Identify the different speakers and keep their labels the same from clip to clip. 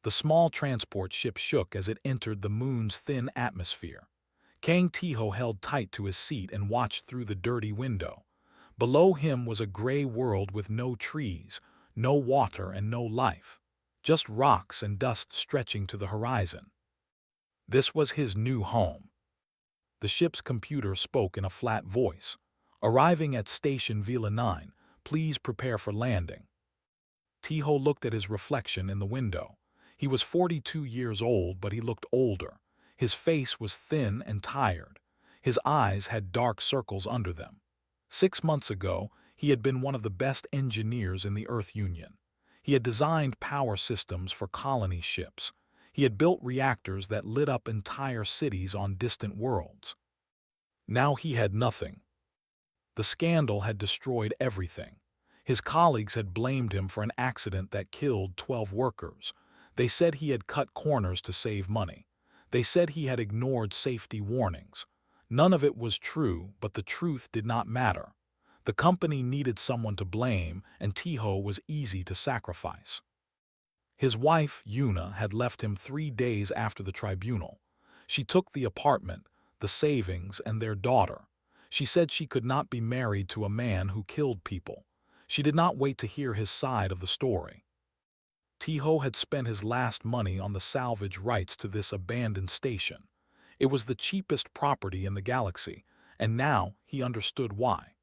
Speaker 1: The small transport ship shook as it entered the moon's thin atmosphere. Kang Tiho held tight to his seat and watched through the dirty window. Below him was a gray world with no trees, no water, and no life. Just rocks and dust stretching to the horizon. This was his new home. The ship's computer spoke in a flat voice. "Arriving at Station Vila 9, please prepare for landing." Tiho looked at his reflection in the window. He was 42 years old, but he looked older. His face was thin and tired. His eyes had dark circles under them. 6 months ago, he had been one of the best engineers in the Earth Union. He had designed power systems for colony ships. He had built reactors that lit up entire cities on distant worlds. Now he had nothing. The scandal had destroyed everything. His colleagues had blamed him for an accident that killed 12 workers. They said he had cut corners to save money. They said he had ignored safety warnings. None of it was true, but the truth did not matter. The company needed someone to blame, and Tiho was easy to sacrifice. His wife, Yuna, had left him 3 days after the tribunal. She took the apartment, the savings, and their daughter. She said she could not be married to a man who killed people. She did not wait to hear his side of the story. Tiho had spent his last money on the salvage rights to this abandoned station. It was the cheapest property in the galaxy, and now he understood why.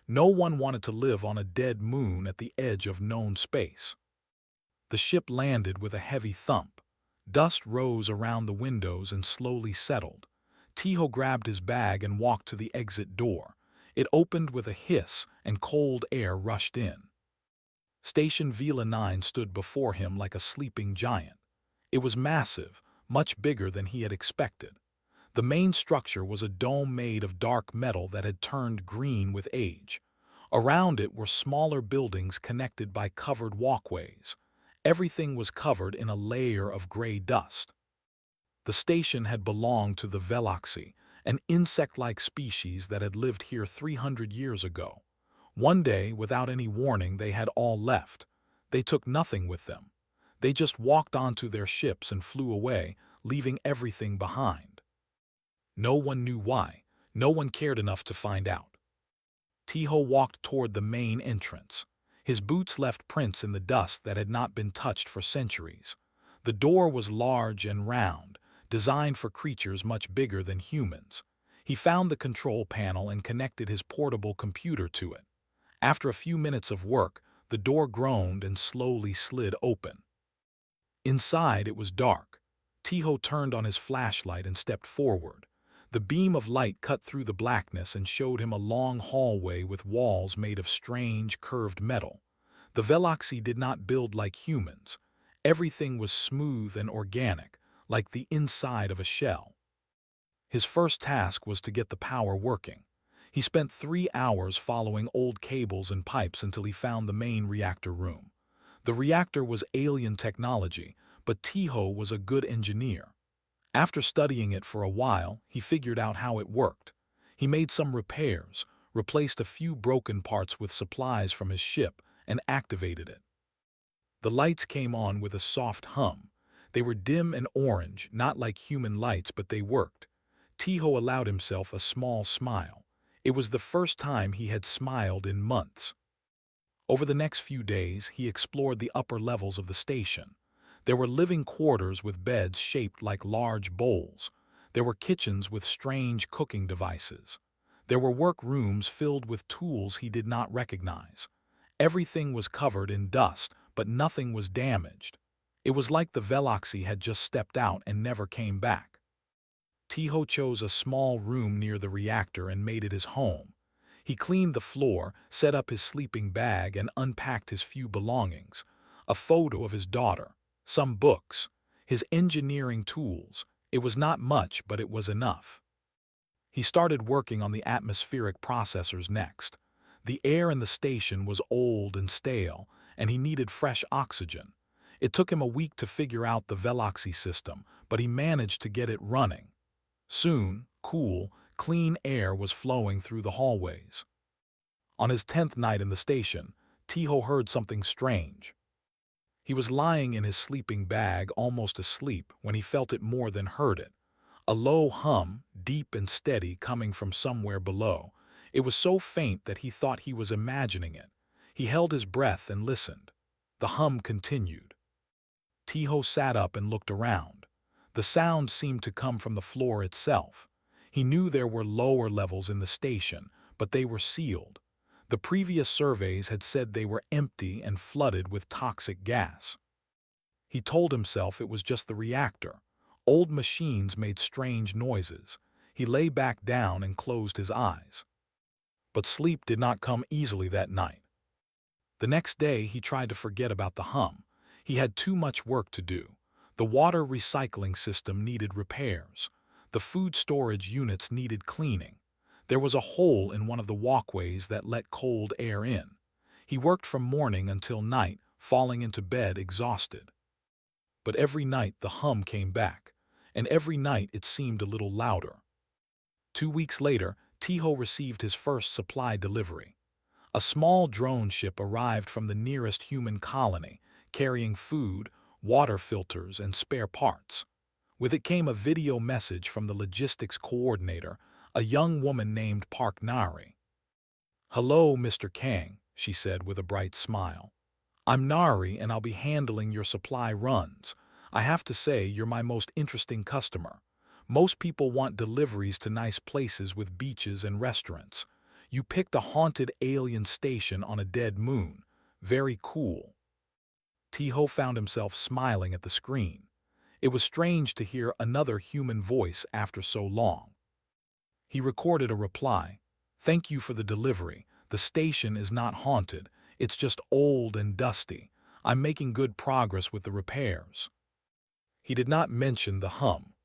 Speaker 1: No one wanted to live on a dead moon at the edge of known space. The ship landed with a heavy thump. Dust rose around the windows and slowly settled. Tiho grabbed his bag and walked to the exit door. It opened with a hiss, and cold air rushed in. Station Vila 9 stood before him like a sleeping giant. It was massive, much bigger than he had expected. The main structure was a dome made of dark metal that had turned green with age. Around it were smaller buildings connected by covered walkways. Everything was covered in a layer of gray dust. The station had belonged to the Veloxy, an insect-like species that had lived here 300 years ago. One day, without any warning, they had all left. They took nothing with them. They just walked onto their ships and flew away, leaving everything behind. No one knew why. No one cared enough to find out. Tiho walked toward the main entrance. His boots left prints in the dust that had not been touched for centuries. The door was large and round, designed for creatures much bigger than humans. He found the control panel and connected his portable computer to it. After a few minutes of work, the door groaned and slowly slid open. Inside, it was dark. Tiho turned on his flashlight and stepped forward. The beam of light cut through the blackness and showed him a long hallway with walls made of strange, curved metal. The Veloxy did not build like humans. Everything was smooth and organic, like the inside of a shell. His first task was to get the power working. He spent 3 hours following old cables and pipes until he found the main reactor room. The reactor was alien technology, but Tiho was a good engineer. After studying it for a while, he figured out how it worked. He made some repairs, replaced a few broken parts with supplies from his ship, and activated it. The lights came on with a soft hum. They were dim and orange, not like human lights, but they worked. Tiho allowed himself a small smile. It was the first time he had smiled in months. Over the next few days, he explored the upper levels of the station. There were living quarters with beds shaped like large bowls. There were kitchens with strange cooking devices. There were workrooms filled with tools he did not recognize. Everything was covered in dust, but nothing was damaged. It was like the Veloxy had just stepped out and never came back. Tiho chose a small room near the reactor and made it his home. He cleaned the floor, set up his sleeping bag, and unpacked his few belongings: a photo of his daughter, some books, his engineering tools. It was not much, but it was enough. He started working on the atmospheric processors next. The air in the station was old and stale, and he needed fresh oxygen. It took him a week to figure out the Veloxy system, but he managed to get it running. Soon, cool, clean air was flowing through the hallways. On his 10th night in the station, Tiho heard something strange. He was lying in his sleeping bag, almost asleep, when he felt it more than heard it. A low hum, deep and steady, coming from somewhere below. It was so faint that he thought he was imagining it. He held his breath and listened. The hum continued. Tiho sat up and looked around. The sound seemed to come from the floor itself. He knew there were lower levels in the station, but they were sealed. The previous surveys had said they were empty and flooded with toxic gas. He told himself it was just the reactor. Old machines made strange noises. He lay back down and closed his eyes. But sleep did not come easily that night. The next day he tried to forget about the hum. He had too much work to do. The water recycling system needed repairs. The food storage units needed cleaning. There was a hole in one of the walkways that let cold air in. He worked from morning until night, falling into bed exhausted. But every night the hum came back, and every night it seemed a little louder. 2 weeks later, Tiho received his first supply delivery. A small drone ship arrived from the nearest human colony, carrying food, water filters, and spare parts. With it came a video message from the logistics coordinator, a young woman named Park Nari. "Hello, Mr. Kang," she said with a bright smile. "I'm Nari and I'll be handling your supply runs. I have to say you're my most interesting customer. Most people want deliveries to nice places with beaches and restaurants. You picked a haunted alien station on a dead moon. Very cool." Tiho found himself smiling at the screen. It was strange to hear another human voice after so long. He recorded a reply. "Thank you for the delivery. The station is not haunted. It's just old and dusty. I'm making good progress with the repairs." He did not mention the hum.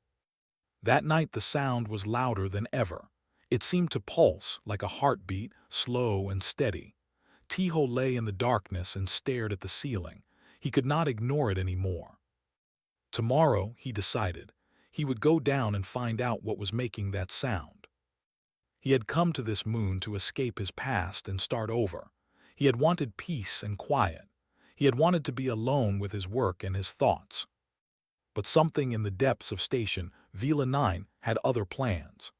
Speaker 1: That night the sound was louder than ever. It seemed to pulse like a heartbeat, slow and steady. Tiho lay in the darkness and stared at the ceiling. He could not ignore it anymore. Tomorrow, he decided, he would go down and find out what was making that sound. He had come to this moon to escape his past and start over. He had wanted peace and quiet. He had wanted to be alone with his work and his thoughts. But something in the depths of Station Vila 9 had other plans.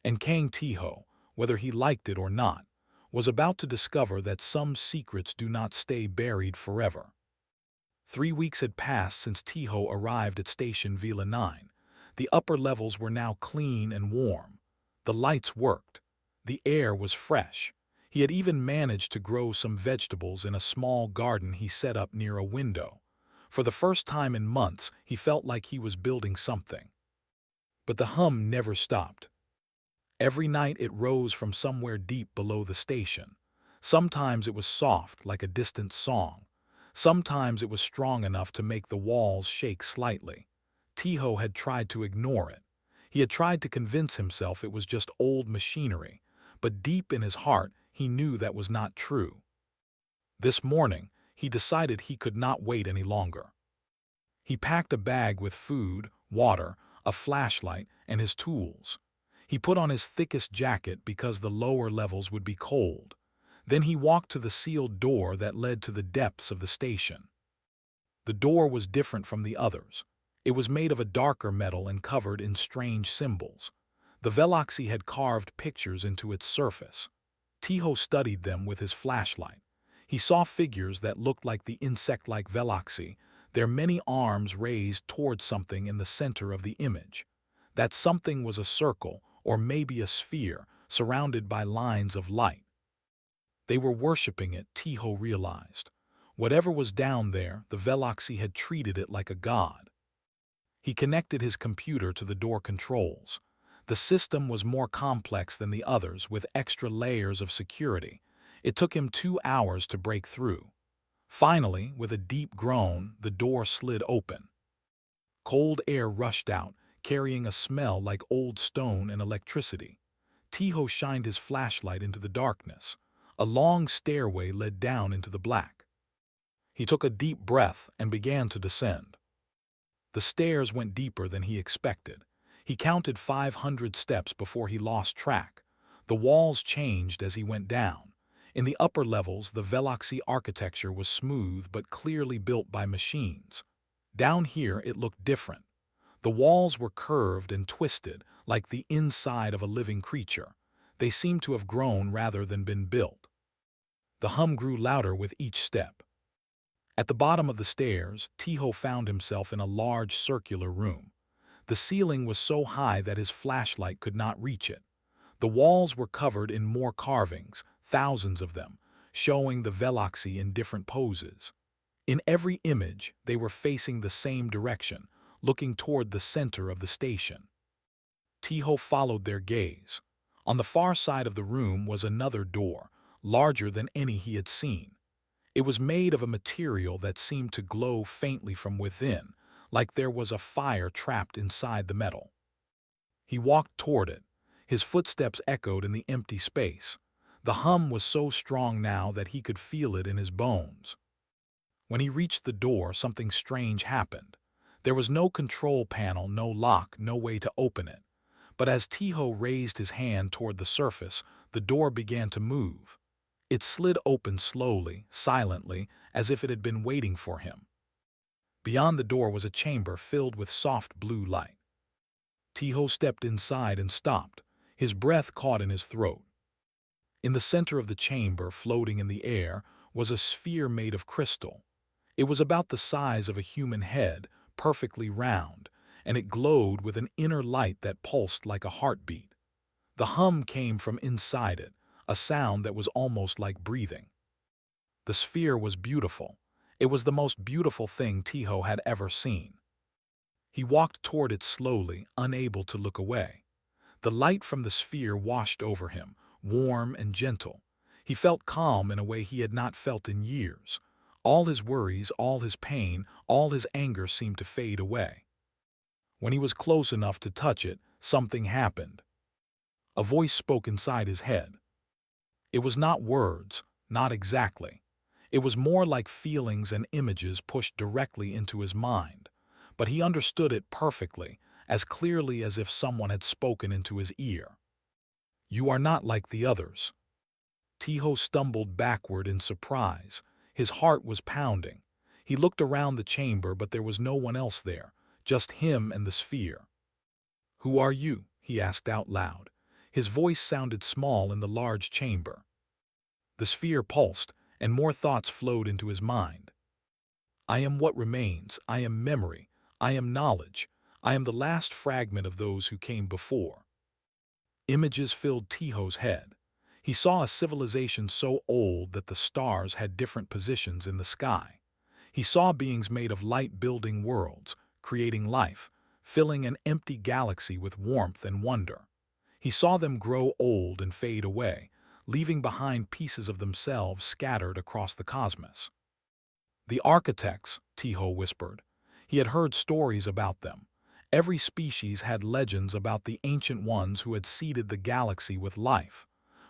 Speaker 1: And Kang Tiho, whether he liked it or not, was about to discover that some secrets do not stay buried forever. 3 weeks had passed since Tiho arrived at Station Vila 9. The upper levels were now clean and warm. The lights worked. The air was fresh. He had even managed to grow some vegetables in a small garden he set up near a window. For the first time in months, he felt like he was building something. But the hum never stopped. Every night it rose from somewhere deep below the station. Sometimes it was soft, like a distant song. Sometimes it was strong enough to make the walls shake slightly. Tiho had tried to ignore it. He had tried to convince himself it was just old machinery, but deep in his heart he knew that was not true. This morning, he decided he could not wait any longer. He packed a bag with food, water, a flashlight, and his tools. He put on his thickest jacket because the lower levels would be cold. Then he walked to the sealed door that led to the depths of the station. The door was different from the others. It was made of a darker metal and covered in strange symbols. The Veloxy had carved pictures into its surface. Tiho studied them with his flashlight. He saw figures that looked like the insect-like Veloxy, their many arms raised toward something in the center of the image. That something was a circle, or maybe a sphere, surrounded by lines of light. They were worshipping it, Tiho realized. Whatever was down there, the Veloxy had treated it like a god. He connected his computer to the door controls. The system was more complex than the others, with extra layers of security. It took him 2 hours to break through. Finally, with a deep groan, the door slid open. Cold air rushed out, carrying a smell like old stone and electricity. Tiho shined his flashlight into the darkness. A long stairway led down into the black. He took a deep breath and began to descend. The stairs went deeper than he expected. He counted 500 steps before he lost track. The walls changed as he went down. In the upper levels, the Veloxy architecture was smooth but clearly built by machines. Down here, it looked different. The walls were curved and twisted, like the inside of a living creature. They seemed to have grown rather than been built. The hum grew louder with each step. At the bottom of the stairs, Tiho found himself in a large circular room. The ceiling was so high that his flashlight could not reach it. The walls were covered in more carvings, thousands of them, showing the Veloxy in different poses. In every image, they were facing the same direction, looking toward the center of the station. Tiho followed their gaze. On the far side of the room was another door, larger than any he had seen. It was made of a material that seemed to glow faintly from within, like there was a fire trapped inside the metal. He walked toward it. His footsteps echoed in the empty space. The hum was so strong now that he could feel it in his bones. When he reached the door, something strange happened. There was no control panel, no lock, no way to open it. But as Tiho raised his hand toward the surface, the door began to move. It slid open slowly, silently, as if it had been waiting for him. Beyond the door was a chamber filled with soft blue light. Tiho stepped inside and stopped, his breath caught in his throat. In the center of the chamber, floating in the air, was a sphere made of crystal. It was about the size of a human head, perfectly round, and it glowed with an inner light that pulsed like a heartbeat. The hum came from inside it, a sound that was almost like breathing. The sphere was beautiful. It was the most beautiful thing Tiho had ever seen. He walked toward it slowly, unable to look away. The light from the sphere washed over him, warm and gentle. He felt calm in a way he had not felt in years. All his worries, all his pain, all his anger seemed to fade away. When he was close enough to touch it, something happened. A voice spoke inside his head. It was not words, not exactly. It was more like feelings and images pushed directly into his mind. But he understood it perfectly, as clearly as if someone had spoken into his ear. You are not like the others. Tiho stumbled backward in surprise. His heart was pounding. He looked around the chamber, but there was no one else there, just him and the sphere. Who are you? He asked out loud. His voice sounded small in the large chamber. The sphere pulsed, and more thoughts flowed into his mind. I am what remains. I am memory. I am knowledge. I am the last fragment of those who came before. Images filled Tiho's head. He saw a civilization so old that the stars had different positions in the sky. He saw beings made of light building worlds, creating life, filling an empty galaxy with warmth and wonder. He saw them grow old and fade away, leaving behind pieces of themselves scattered across the cosmos. The architects, Tiho whispered. He had heard stories about them. Every species had legends about the ancient ones who had seeded the galaxy with life.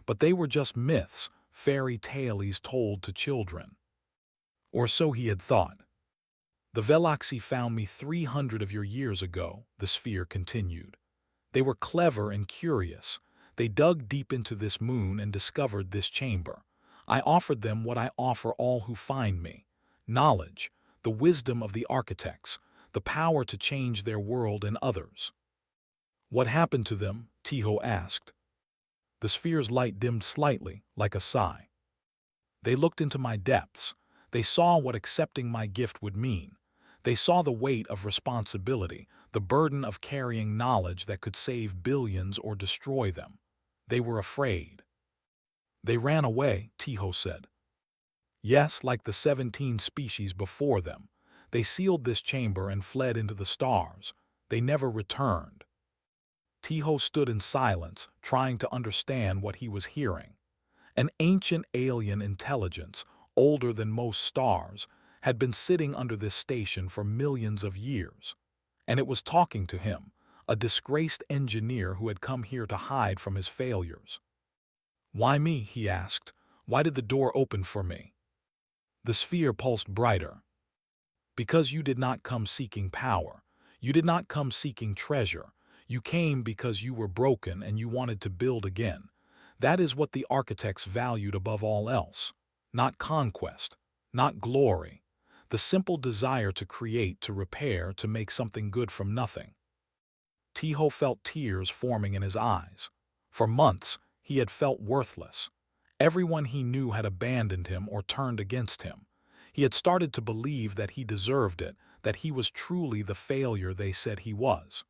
Speaker 1: But they were just myths, fairy tales told to children. Or so he had thought. The Veloxy found me 300 of your years ago, the sphere continued. They were clever and curious. They dug deep into this moon and discovered this chamber. I offered them what I offer all who find me: knowledge, the wisdom of the architects, the power to change their world and others. What happened to them? Tiho asked. The sphere's light dimmed slightly, like a sigh. They looked into my depths. They saw what accepting my gift would mean. They saw the weight of responsibility, the burden of carrying knowledge that could save billions or destroy them. They were afraid. They ran away, Tiho said. Yes, like the 17 species before them. They sealed this chamber and fled into the stars. They never returned. Tiho stood in silence, trying to understand what he was hearing. An ancient alien intelligence, older than most stars, had been sitting under this station for millions of years. And it was talking to him, a disgraced engineer who had come here to hide from his failures. Why me? He asked. Why did the door open for me? The sphere pulsed brighter. Because you did not come seeking power. You did not come seeking treasure. You came because you were broken and you wanted to build again. That is what the architects valued above all else. Not conquest, not glory. The simple desire to create, to repair, to make something good from nothing. Tiho felt tears forming in his eyes. For months, he had felt worthless. Everyone he knew had abandoned him or turned against him. He had started to believe that he deserved it, that he was truly the failure they said he was.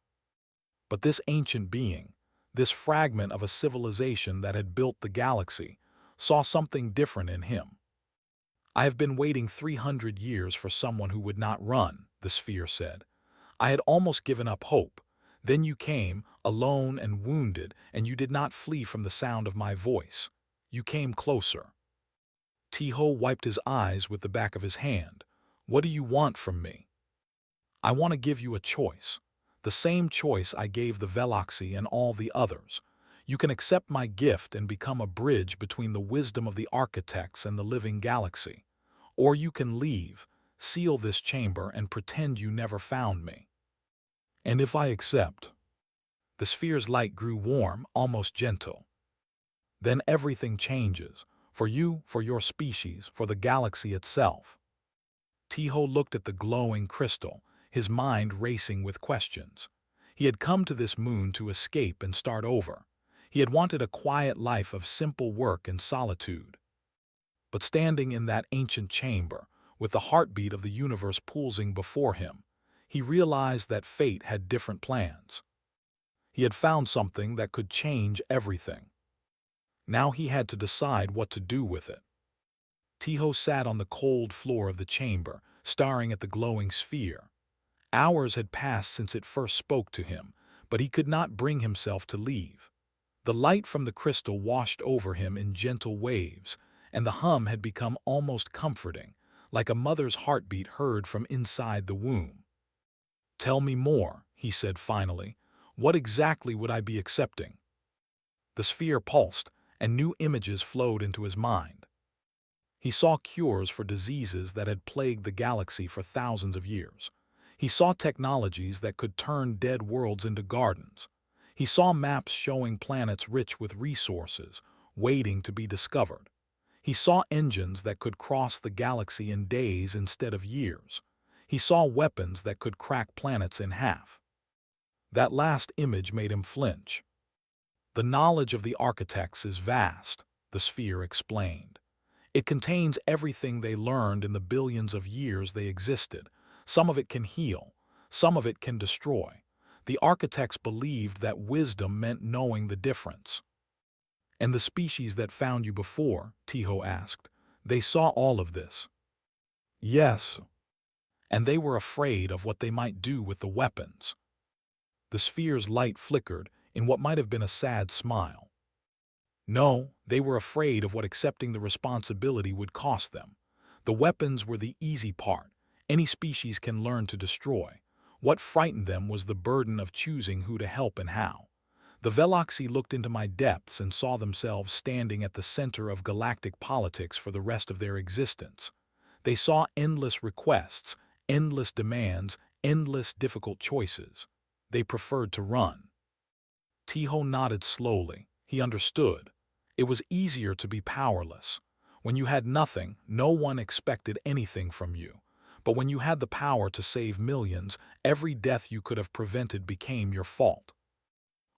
Speaker 1: But this ancient being, this fragment of a civilization that had built the galaxy, saw something different in him. I have been waiting 300 years for someone who would not run, the sphere said. I had almost given up hope. Then you came, alone and wounded, and you did not flee from the sound of my voice. You came closer. Tiho wiped his eyes with the back of his hand. What do you want from me? I want to give you a choice. The same choice I gave the Veloxy and all the others. You can accept my gift and become a bridge between the wisdom of the architects and the living galaxy. Or you can leave, seal this chamber, and pretend you never found me. And if I accept? The sphere's light grew warm, almost gentle. Then everything changes. For you, for your species, for the galaxy itself. Tiho looked at the glowing crystal, his mind racing with questions. He had come to this moon to escape and start over. He had wanted a quiet life of simple work and solitude. But standing in that ancient chamber, with the heartbeat of the universe pulsing before him, he realized that fate had different plans. He had found something that could change everything. Now he had to decide what to do with it. Tiho sat on the cold floor of the chamber, staring at the glowing sphere. Hours had passed since it first spoke to him, but he could not bring himself to leave. The light from the crystal washed over him in gentle waves, and the hum had become almost comforting, like a mother's heartbeat heard from inside the womb. Tell me more, he said finally. What exactly would I be accepting? The sphere pulsed, and new images flowed into his mind. He saw cures for diseases that had plagued the galaxy for thousands of years. He saw technologies that could turn dead worlds into gardens. He saw maps showing planets rich with resources, waiting to be discovered. He saw engines that could cross the galaxy in days instead of years. He saw weapons that could crack planets in half. That last image made him flinch. The knowledge of the architects is vast, the sphere explained. It contains everything they learned in the billions of years they existed. Some of it can heal, some of it can destroy. The architects believed that wisdom meant knowing the difference. And the species that found you before, Tiho asked, they saw all of this. Yes. And they were afraid of what they might do with the weapons. The sphere's light flickered in what might have been a sad smile. No, they were afraid of what accepting the responsibility would cost them. The weapons were the easy part. Any species can learn to destroy. What frightened them was the burden of choosing who to help and how. The Veloxy looked into my depths and saw themselves standing at the center of galactic politics for the rest of their existence. They saw endless requests, endless demands, endless difficult choices. They preferred to run. Tiho nodded slowly. He understood. It was easier to be powerless. When you had nothing, no one expected anything from you. But when you had the power to save millions, every death you could have prevented became your fault.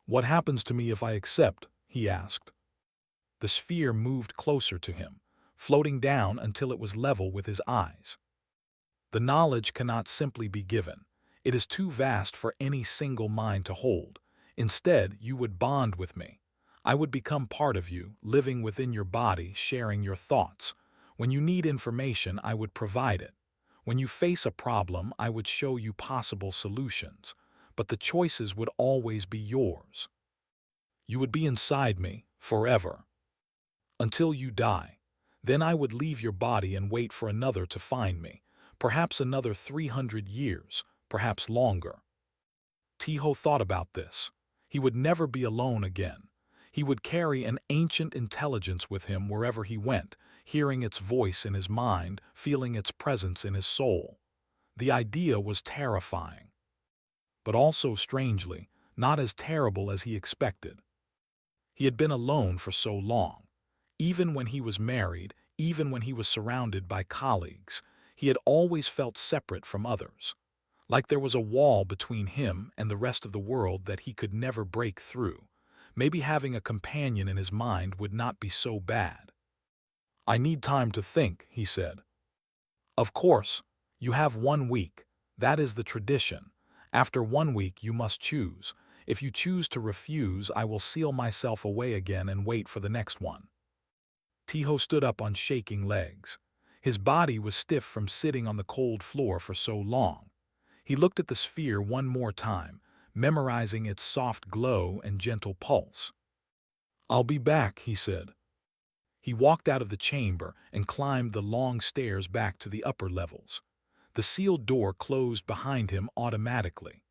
Speaker 1: What happens to me if I accept? He asked. The sphere moved closer to him, floating down until it was level with his eyes. The knowledge cannot simply be given. It is too vast for any single mind to hold. Instead, you would bond with me. I would become part of you, living within your body, sharing your thoughts. When you need information, I would provide it. When you face a problem, I would show you possible solutions. But the choices would always be yours. You would be inside me, forever. Until you die. Then I would leave your body and wait for another to find me. Perhaps another 300 years, perhaps longer. Tiho thought about this. He would never be alone again. He would carry an ancient intelligence with him wherever he went, hearing its voice in his mind, feeling its presence in his soul. The idea was terrifying. But also, strangely, not as terrible as he expected. He had been alone for so long. Even when he was married, even when he was surrounded by colleagues, he had always felt separate from others. Like there was a wall between him and the rest of the world that he could never break through. Maybe having a companion in his mind would not be so bad. "I need time to think," he said. "Of course, you have 1 week. That is the tradition. After 1 week you must choose. If you choose to refuse, I will seal myself away again and wait for the next one." Tiho stood up on shaking legs. His body was stiff from sitting on the cold floor for so long. He looked at the sphere one more time, memorizing its soft glow and gentle pulse. "I'll be back," he said. He walked out of the chamber and climbed the long stairs back to the upper levels. The sealed door closed behind him automatically.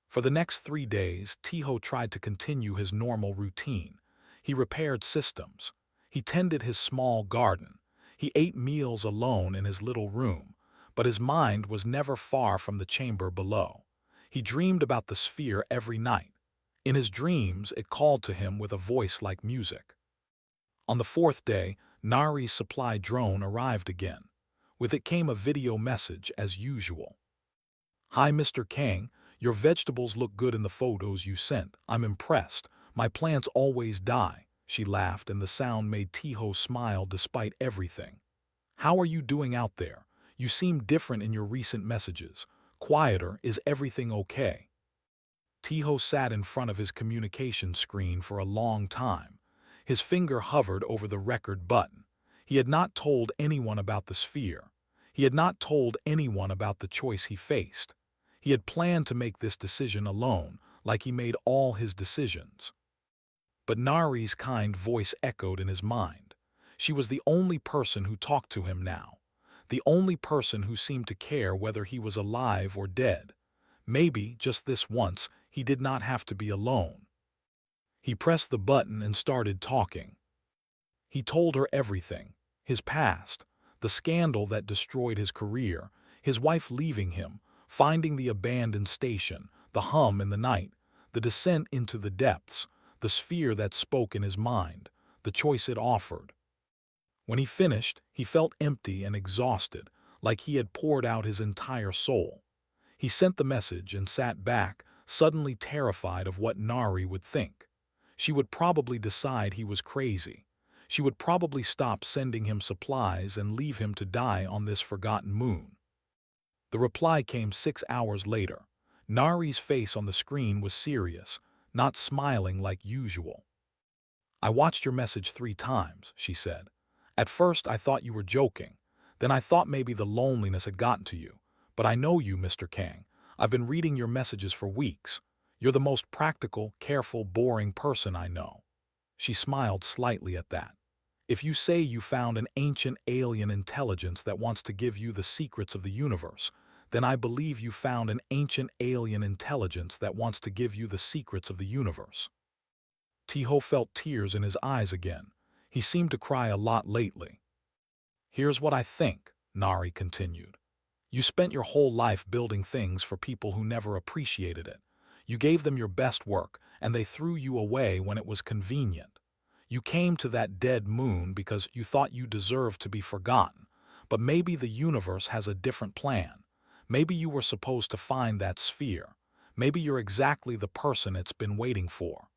Speaker 1: For the next 3 days, Tiho tried to continue his normal routine. He repaired systems. He tended his small garden. He ate meals alone in his little room, but his mind was never far from the chamber below. He dreamed about the sphere every night. In his dreams, it called to him with a voice like music. On the 4th day, Nari's supply drone arrived again. With it came a video message as usual. "Hi, Mr. Kang. Your vegetables look good in the photos you sent. I'm impressed. My plants always die." She laughed, and the sound made Tiho smile despite everything. "How are you doing out there? You seem different in your recent messages. Quieter. Is everything okay?" Tiho sat in front of his communication screen for a long time. His finger hovered over the record button. He had not told anyone about the sphere. He had not told anyone about the choice he faced. He had planned to make this decision alone, like he made all his decisions. But Nari's kind voice echoed in his mind. She was the only person who talked to him now. The only person who seemed to care whether he was alive or dead. Maybe, just this once, he did not have to be alone. He pressed the button and started talking. He told her everything: his past, the scandal that destroyed his career, his wife leaving him, finding the abandoned station, the hum in the night, the descent into the depths, the sphere that spoke in his mind, the choice it offered. When he finished, he felt empty and exhausted, like he had poured out his entire soul. He sent the message and sat back, suddenly terrified of what Nari would think. She would probably decide he was crazy. She would probably stop sending him supplies and leave him to die on this forgotten moon. The reply came 6 hours later. Nari's face on the screen was serious, not smiling like usual. "I watched your message 3 times, she said. "At first I thought you were joking. Then I thought maybe the loneliness had gotten to you. But I know you, Mr. Kang. I've been reading your messages for weeks. You're the most practical, careful, boring person I know." She smiled slightly at that. "If you say you found an ancient alien intelligence that wants to give you the secrets of the universe, then I believe you found an ancient alien intelligence that wants to give you the secrets of the universe." Tiho felt tears in his eyes again. He seemed to cry a lot lately. "Here's what I think," Nari continued. "You spent your whole life building things for people who never appreciated it. You gave them your best work, and they threw you away when it was convenient. You came to that dead moon because you thought you deserved to be forgotten. But maybe the universe has a different plan. Maybe you were supposed to find that sphere. Maybe you're exactly the person it's been waiting for."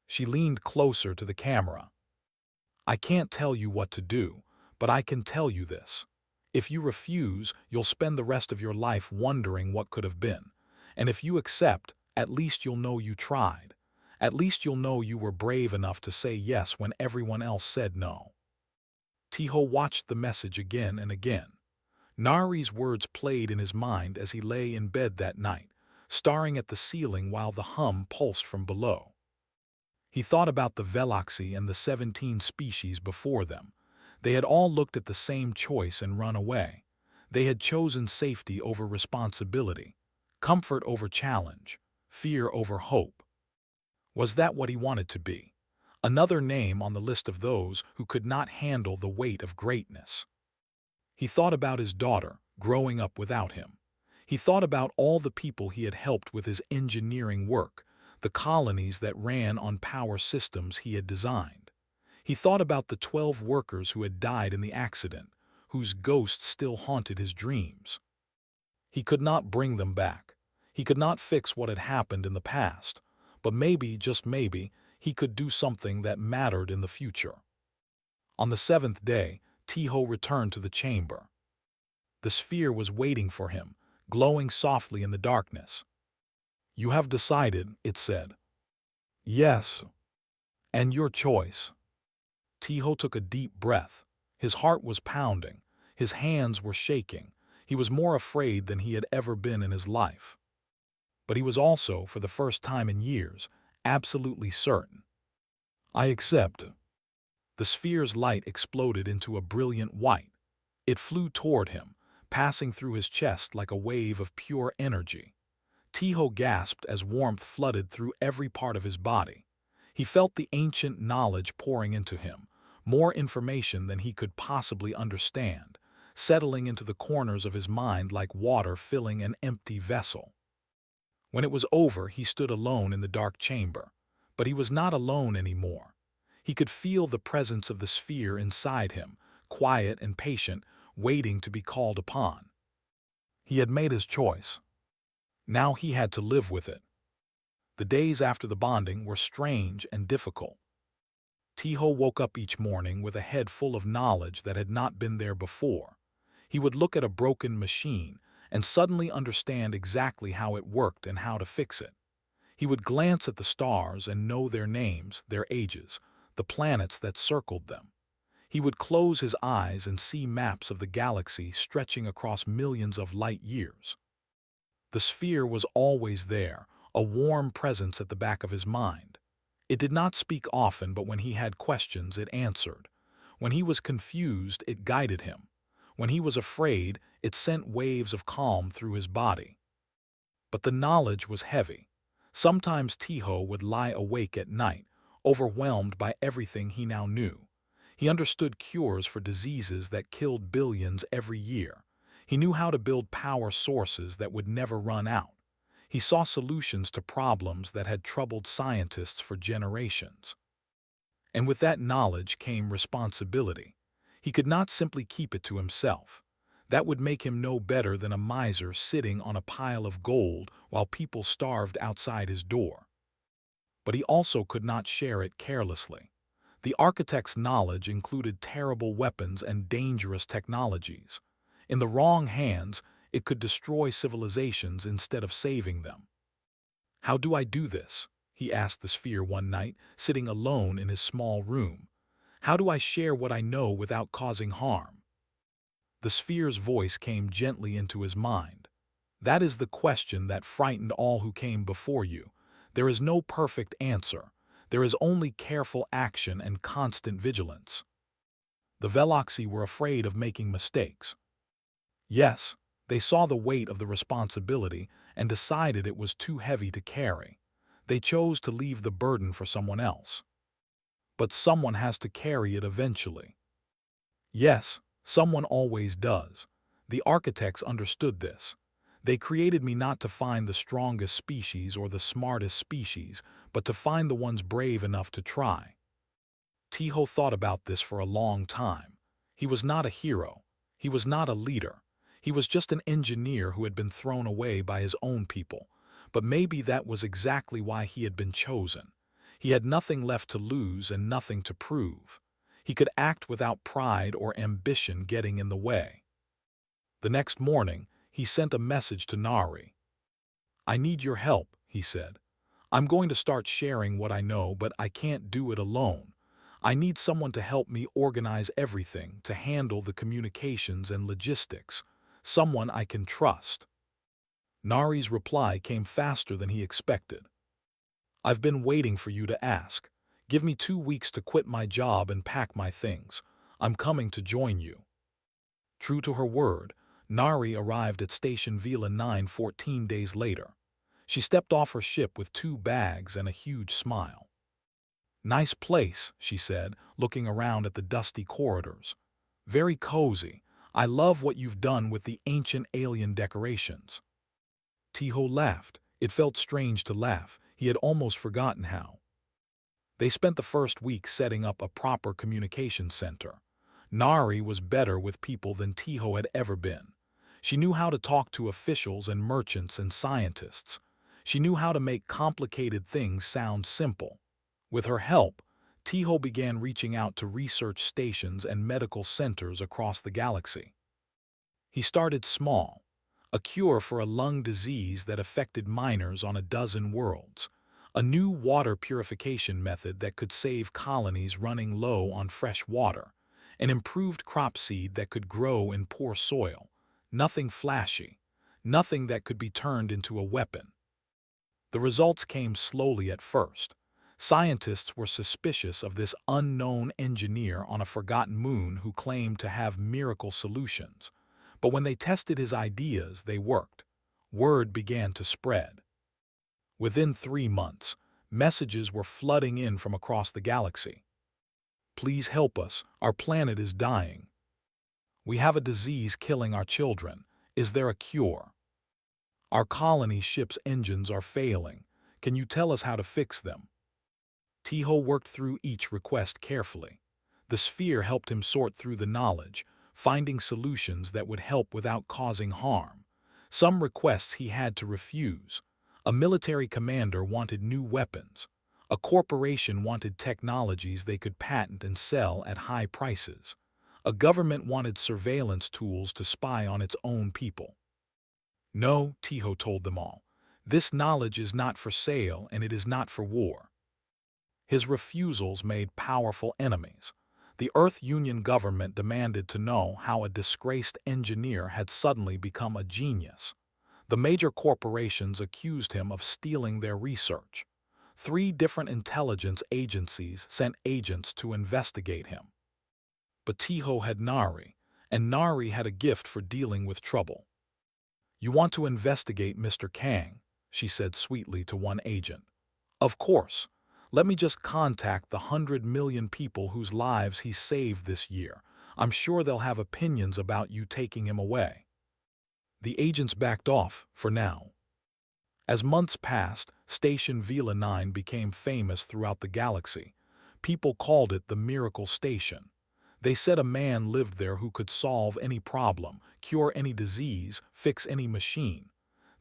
Speaker 1: She leaned closer to the camera. "I can't tell you what to do, but I can tell you this. If you refuse, you'll spend the rest of your life wondering what could have been. And if you accept, at least you'll know you tried. At least you'll know you were brave enough to say yes when everyone else said no." Tiho watched the message again and again. Nari's words played in his mind as he lay in bed that night, staring at the ceiling while the hum pulsed from below. He thought about the Veloxy and the 17 species before them. They had all looked at the same choice and run away. They had chosen safety over responsibility, comfort over challenge, fear over hope. Was that what he wanted to be? Another name on the list of those who could not handle the weight of greatness. He thought about his daughter, growing up without him. He thought about all the people he had helped with his engineering work, the colonies that ran on power systems he had designed. He thought about the 12 workers who had died in the accident, whose ghosts still haunted his dreams. He could not bring them back. He could not fix what had happened in the past, but maybe, just maybe, he could do something that mattered in the future. On the 7th day, Tiho returned to the chamber. The sphere was waiting for him, glowing softly in the darkness. "You have decided," it said. "Yes. And your choice." Tiho took a deep breath. His heart was pounding. His hands were shaking. He was more afraid than he had ever been in his life. But he was also, for the first time in years, absolutely certain. "I accept." The sphere's light exploded into a brilliant white. It flew toward him, passing through his chest like a wave of pure energy. Tiho gasped as warmth flooded through every part of his body. He felt the ancient knowledge pouring into him, more information than he could possibly understand, settling into the corners of his mind like water filling an empty vessel. When it was over, he stood alone in the dark chamber. But he was not alone anymore. He could feel the presence of the sphere inside him, quiet and patient, waiting to be called upon. He had made his choice. Now he had to live with it. The days after the bonding were strange and difficult. Tiho woke up each morning with a head full of knowledge that had not been there before. He would look at a broken machine and suddenly understand exactly how it worked and how to fix it. He would glance at the stars and know their names, their ages, the planets that circled them. He would close his eyes and see maps of the galaxy stretching across millions of light years. The sphere was always there, a warm presence at the back of his mind. It did not speak often, but when he had questions, it answered. When he was confused, it guided him. When he was afraid, it sent waves of calm through his body. But the knowledge was heavy. Sometimes Tiho would lie awake at night, overwhelmed by everything he now knew. He understood cures for diseases that killed billions every year. He knew how to build power sources that would never run out. He saw solutions to problems that had troubled scientists for generations. And with that knowledge came responsibility. He could not simply keep it to himself. That would make him no better than a miser sitting on a pile of gold while people starved outside his door. But he also could not share it carelessly. The architect's knowledge included terrible weapons and dangerous technologies. In the wrong hands, it could destroy civilizations instead of saving them. "How do I do this?" he asked the sphere one night, sitting alone in his small room. "How do I share what I know without causing harm?" The sphere's voice came gently into his mind. "That is the question that frightened all who came before you. There is no perfect answer. There is only careful action and constant vigilance." The Veloxi were afraid of making mistakes. Yes, they saw the weight of the responsibility and decided it was too heavy to carry. They chose to leave the burden for someone else. But someone has to carry it eventually. Yes, someone always does. The architects understood this. They created me not to find the strongest species or the smartest species, but to find the ones brave enough to try. Tiho thought about this for a long time. He was not a hero. He was not a leader. He was just an engineer who had been thrown away by his own people. But maybe that was exactly why he had been chosen. He had nothing left to lose and nothing to prove. He could act without pride or ambition getting in the way. The next morning, he sent a message to Nari. "I need your help," he said. "I'm going to start sharing what I know, but I can't do it alone. I need someone to help me organize everything, to handle the communications and logistics. Someone I can trust." Nari's reply came faster than he expected. "I've been waiting for you to ask. Give me 2 weeks to quit my job and pack my things. I'm coming to join you." True to her word, Nari arrived at Station Vila 9 14 days later. She stepped off her ship with 2 bags and a huge smile. "Nice place," she said, looking around at the dusty corridors. "Very cozy. I love what you've done with the ancient alien decorations." Tiho laughed. It felt strange to laugh. He had almost forgotten how. They spent the first week setting up a proper communication center. Nari was better with people than Tiho had ever been. She knew how to talk to officials and merchants and scientists. She knew how to make complicated things sound simple. With her help, Tiho began reaching out to research stations and medical centers across the galaxy. He started small, a cure for a lung disease that affected miners on a dozen worlds, a new water purification method that could save colonies running low on fresh water, an improved crop seed that could grow in poor soil, nothing flashy, nothing that could be turned into a weapon. The results came slowly at first. Scientists were suspicious of this unknown engineer on a forgotten moon who claimed to have miracle solutions. But when they tested his ideas, they worked. Word began to spread. Within 3 months, messages were flooding in from across the galaxy. Please help us. Our planet is dying. We have a disease killing our children. Is there a cure? Our colony ship's engines are failing. Can you tell us how to fix them? Tiho worked through each request carefully. The sphere helped him sort through the knowledge, finding solutions that would help without causing harm. Some requests he had to refuse. A military commander wanted new weapons. A corporation wanted technologies they could patent and sell at high prices. A government wanted surveillance tools to spy on its own people. No, Tiho told them all. This knowledge is not for sale and it is not for war. His refusals made powerful enemies. The Earth Union government demanded to know how a disgraced engineer had suddenly become a genius. The major corporations accused him of stealing their research. 3 different intelligence agencies sent agents to investigate him. But Tiho had Nari, and Nari had a gift for dealing with trouble. You want to investigate Mr. Kang, she said sweetly to one agent. Of course. Let me just contact the 100 million people whose lives he saved this year. I'm sure they'll have opinions about you taking him away. The agents backed off, for now. As months passed, Station Vila 9 became famous throughout the galaxy. People called it the Miracle Station. They said a man lived there who could solve any problem, cure any disease, fix any machine.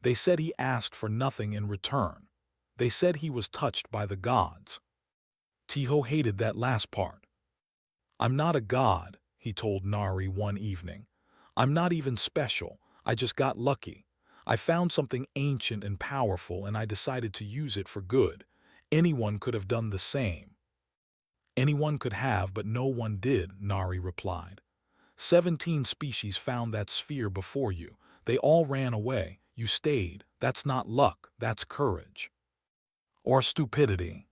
Speaker 1: They said he asked for nothing in return. They said he was touched by the gods. Tiho hated that last part. I'm not a god, he told Nari one evening. I'm not even special. I just got lucky. I found something ancient and powerful and I decided to use it for good. Anyone could have done the same. Anyone could have, but no one did, Nari replied. 17 species found that sphere before you. They all ran away. You stayed. That's not luck. That's courage. Or stupidity.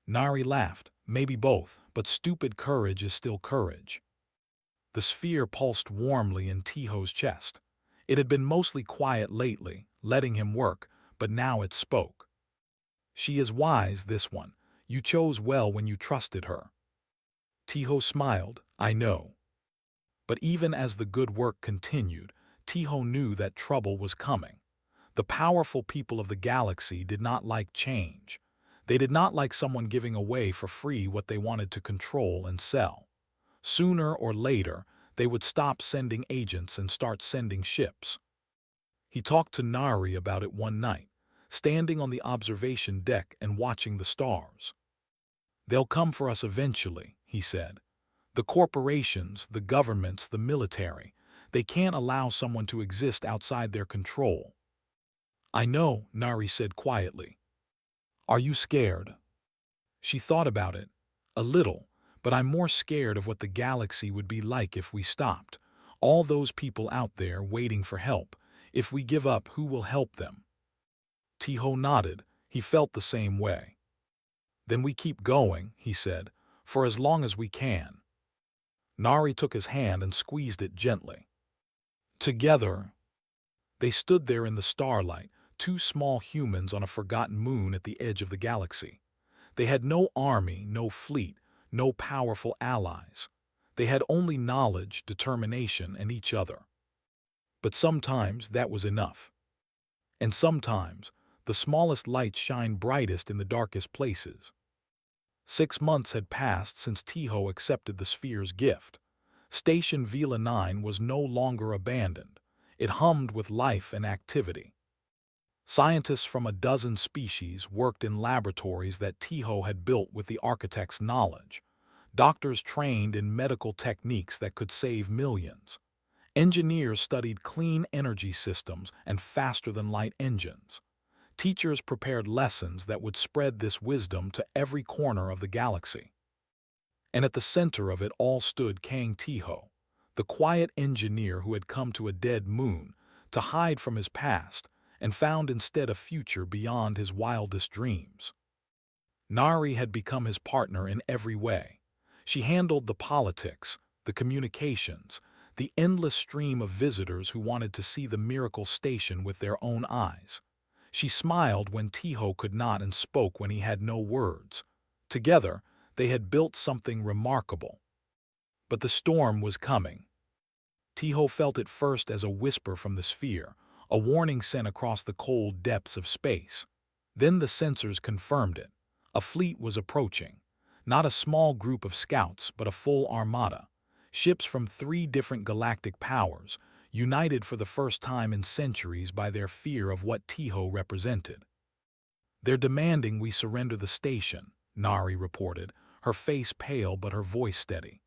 Speaker 1: Nari laughed. Maybe both, but stupid courage is still courage. The sphere pulsed warmly in Tiho's chest. It had been mostly quiet lately, letting him work, but now it spoke. She is wise, this one. You chose well when you trusted her. Tiho smiled. I know. But even as the good work continued, Tiho knew that trouble was coming. The powerful people of the galaxy did not like change. They did not like someone giving away for free what they wanted to control and sell. Sooner or later, they would stop sending agents and start sending ships. He talked to Nari about it one night, standing on the observation deck and watching the stars. They'll come for us eventually, he said. The corporations, the governments, the military, they can't allow someone to exist outside their control. I know, Nari said quietly. Are you scared? She thought about it. A little, but I'm more scared of what the galaxy would be like if we stopped. All those people out there waiting for help. If we give up, who will help them? Tiho nodded. He felt the same way. Then we keep going, he said, for as long as we can. Nari took his hand and squeezed it gently. Together, they stood there in the starlight, 2 small humans on a forgotten moon at the edge of the galaxy. They had no army, no fleet, no powerful allies. They had only knowledge, determination, and each other. But sometimes that was enough. And sometimes The smallest lights shine brightest in the darkest places. 6 months had passed since Tiho accepted the sphere's gift. Station Vela 9 was no longer abandoned. It hummed with life and activity. Scientists from a dozen species worked in laboratories that Tiho had built with the architect's knowledge. Doctors trained in medical techniques that could save millions. Engineers studied clean energy systems and faster-than-light engines. Teachers prepared lessons that would spread this wisdom to every corner of the galaxy. And at the center of it all stood Kang Tiho, the quiet engineer who had come to a dead moon to hide from his past and found instead a future beyond his wildest dreams. Nari had become his partner in every way. She handled the politics, the communications, the endless stream of visitors who wanted to see the miracle station with their own eyes. She smiled when Tiho could not and spoke when he had no words. Together, they had built something remarkable. But the storm was coming. Tiho felt it first as a whisper from the sphere, a warning sent across the cold depths of space. Then the sensors confirmed it. A fleet was approaching. Not a small group of scouts, but a full armada. Ships from 3 different galactic powers, united for the first time in centuries by their fear of what Tiho represented. "They're demanding we surrender the station," Nari reported, her face pale but her voice steady.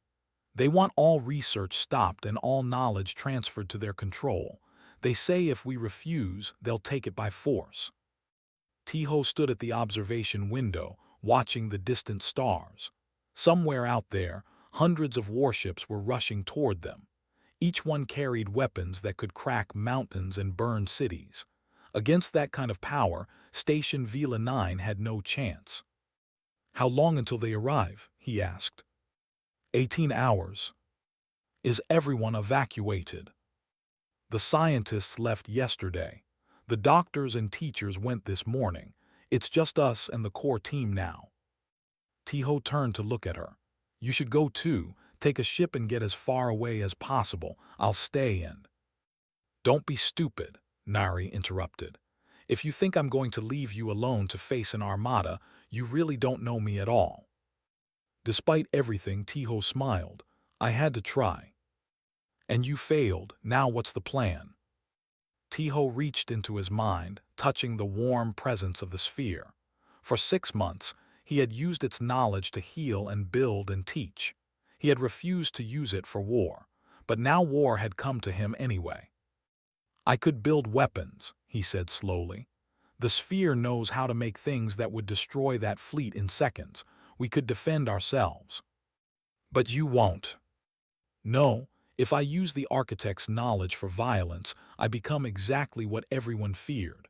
Speaker 1: "They want all research stopped and all knowledge transferred to their control. They say if we refuse, they'll take it by force." Tiho stood at the observation window, watching the distant stars. Somewhere out there, hundreds of warships were rushing toward them. Each one carried weapons that could crack mountains and burn cities. Against that kind of power, Station Vela 9 had no chance. "How long until they arrive?" he asked. 18 hours. "Is everyone evacuated?" "The scientists left yesterday. The doctors and teachers went this morning. It's just us and the core team now." Tiho turned to look at her. "You should go too. Take a ship and get as far away as possible. I'll stay and—" "Don't be stupid," Nari interrupted. "If you think I'm going to leave you alone to face an armada, you really don't know me at all." Despite everything, Tiho smiled. "I had to try." "And you failed. Now what's the plan?" Tiho reached into his mind, touching the warm presence of the sphere. For 6 months, he had used its knowledge to heal and build and teach. He had refused to use it for war, but now war had come to him anyway. "I could build weapons," he said slowly. "The sphere knows how to make things that would destroy that fleet in seconds. We could defend ourselves." "But you won't." "No. If I use the architect's knowledge for violence, I become exactly what everyone feared.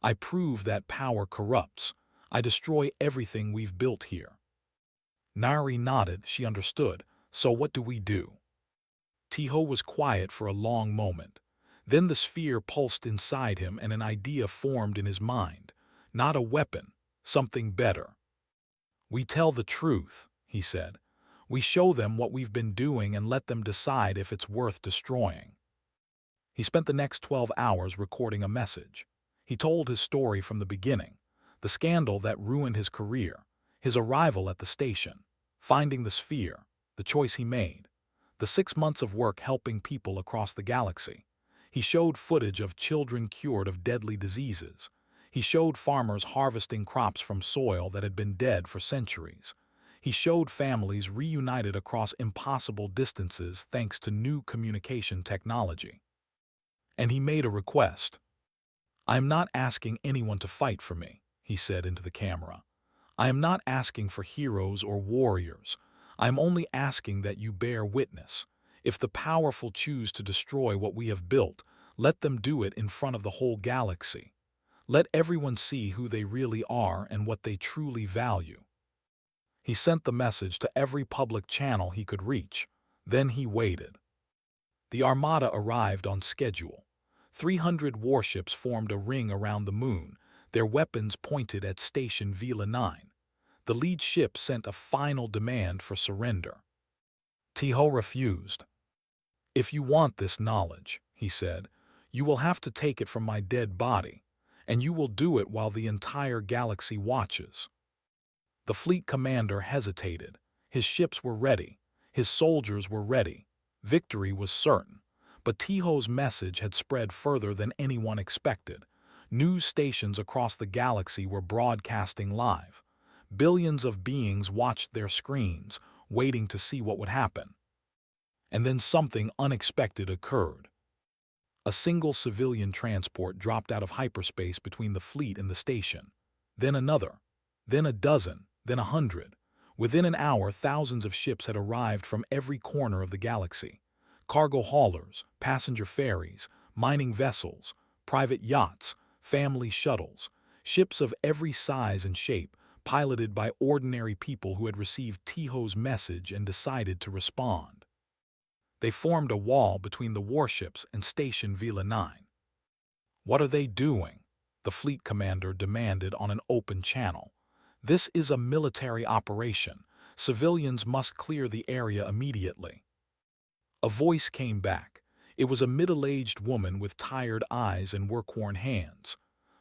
Speaker 1: I prove that power corrupts. I destroy everything we've built here." Nari nodded. She understood. "So what do we do?" Tiho was quiet for a long moment. Then the sphere pulsed inside him and an idea formed in his mind. Not a weapon, something better. "We tell the truth," he said. "We show them what we've been doing and let them decide if it's worth destroying." He spent the next 12 hours recording a message. He told his story from the beginning, the scandal that ruined his career, his arrival at the station, finding the sphere, the choice he made, the 6 months of work helping people across the galaxy. He showed footage of children cured of deadly diseases. He showed farmers harvesting crops from soil that had been dead for centuries. He showed families reunited across impossible distances thanks to new communication technology. And he made a request. "I am not asking anyone to fight for me," he said into the camera. "I am not asking for heroes or warriors. I am only asking that you bear witness. If the powerful choose to destroy what we have built, let them do it in front of the whole galaxy. Let everyone see who they really are and what they truly value." He sent the message to every public channel he could reach. Then he waited. The armada arrived on schedule. 300 warships formed a ring around the moon, their weapons pointed at Station Vela 9. The lead ship sent a final demand for surrender. Tiho refused. "If you want this knowledge," he said, "you will have to take it from my dead body. and you will do it while the entire galaxy watches." The fleet commander hesitated. His ships were ready. His soldiers were ready. Victory was certain. But Tiho's message had spread further than anyone expected. News stations across the galaxy were broadcasting live. Billions of beings watched their screens, waiting to see what would happen. And then something unexpected occurred. A single civilian transport dropped out of hyperspace between the fleet and the station. Then another. Then a dozen. Then 100. Within an hour, thousands of ships had arrived from every corner of the galaxy. Cargo haulers, passenger ferries, mining vessels, private yachts, family shuttles, ships of every size and shape, piloted by ordinary people who had received Tiho's message and decided to respond. They formed a wall between the warships and Station Vila 9. "What are they doing?" the fleet commander demanded on an open channel. "This is a military operation. Civilians must clear the area immediately." A voice came back. It was a middle-aged woman with tired eyes and work-worn hands.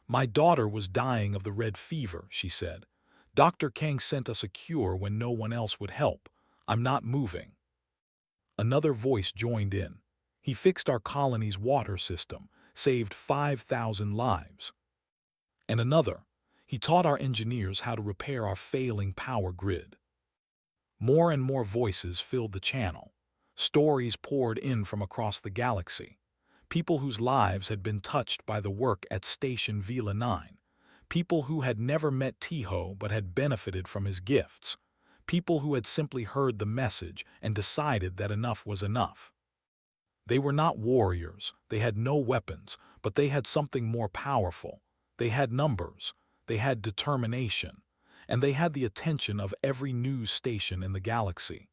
Speaker 1: "My daughter was dying of the red fever," she said. "Dr. Kang sent us a cure when no one else would help. I'm not moving." Another voice joined in. "He fixed our colony's water system, saved 5,000 lives." And another. "He taught our engineers how to repair our failing power grid." More and more voices filled the channel. Stories poured in from across the galaxy. People whose lives had been touched by the work at Station Vila 9. People who had never met Tiho but had benefited from his gifts. People who had simply heard the message and decided that enough was enough. They were not warriors, they had no weapons, but they had something more powerful. They had numbers, they had determination, and they had the attention of every news station in the galaxy.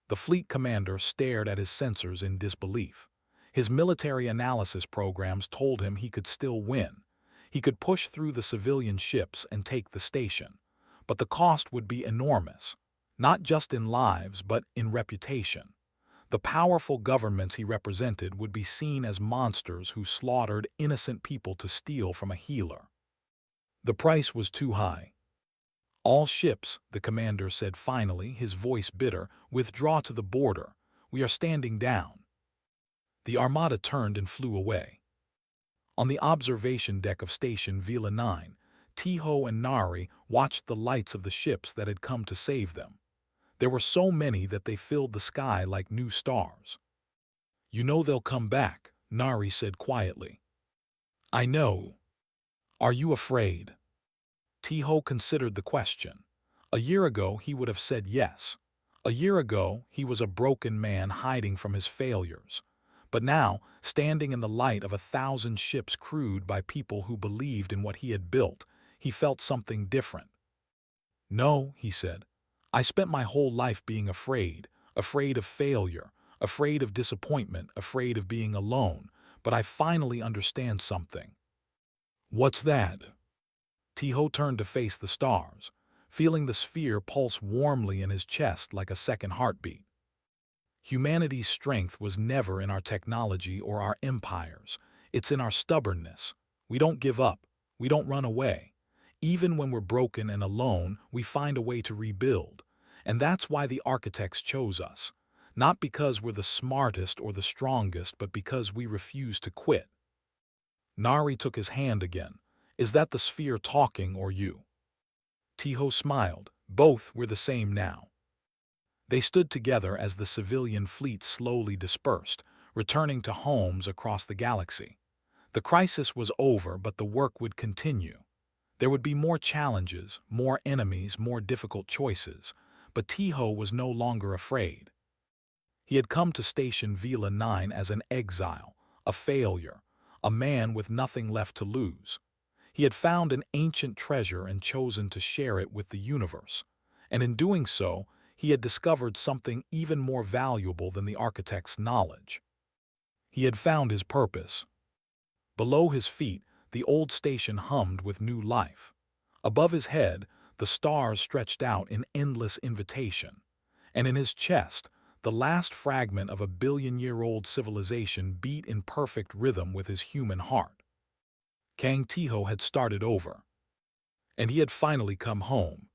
Speaker 1: The fleet commander stared at his sensors in disbelief. His military analysis programs told him he could still win. He could push through the civilian ships and take the station. But the cost would be enormous, not just in lives but in reputation. The powerful governments he represented would be seen as monsters who slaughtered innocent people to steal from a healer. The price was too high. "All ships," the commander said finally, his voice bitter, "withdraw to the border. We are standing down." The armada turned and flew away. On the observation deck of Station Vila 9, Tiho and Nari watched the lights of the ships that had come to save them. There were so many that they filled the sky like new stars. "You know they'll come back," Nari said quietly. "I know. Are you afraid?" Tiho considered the question. A year ago he would have said yes. A year ago he was a broken man hiding from his failures. But now, standing in the light of 1,000 ships crewed by people who believed in what he had built, he felt something different. "No," he said. "I spent my whole life being afraid, afraid of failure, afraid of disappointment, afraid of being alone, but I finally understand something." "What's that?" Tiho turned to face the stars, feeling the sphere pulse warmly in his chest like a second heartbeat. Humanity's strength was never in our technology or our empires. It's in our stubbornness. We don't give up. We don't run away. Even when we're broken and alone, we find a way to rebuild. And that's why the architects chose us. Not because we're the smartest or the strongest, but because we refuse to quit. Nari took his hand again. "Is that the sphere talking or you?" Tiho smiled. "Both, we're the same now." They stood together as the civilian fleet slowly dispersed, returning to homes across the galaxy. The crisis was over, but the work would continue. There would be more challenges, more enemies, more difficult choices, but Tiho was no longer afraid. He had come to Station Vila 9 as an exile, a failure, a man with nothing left to lose. He had found an ancient treasure and chosen to share it with the universe, and in doing so, he had discovered something even more valuable than the architect's knowledge. He had found his purpose. Below his feet, the old station hummed with new life. Above his head, the stars stretched out in endless invitation. And in his chest, the last fragment of a billion-year-old civilization beat in perfect rhythm with his human heart. Kang Tiho had started over. And he had finally come home,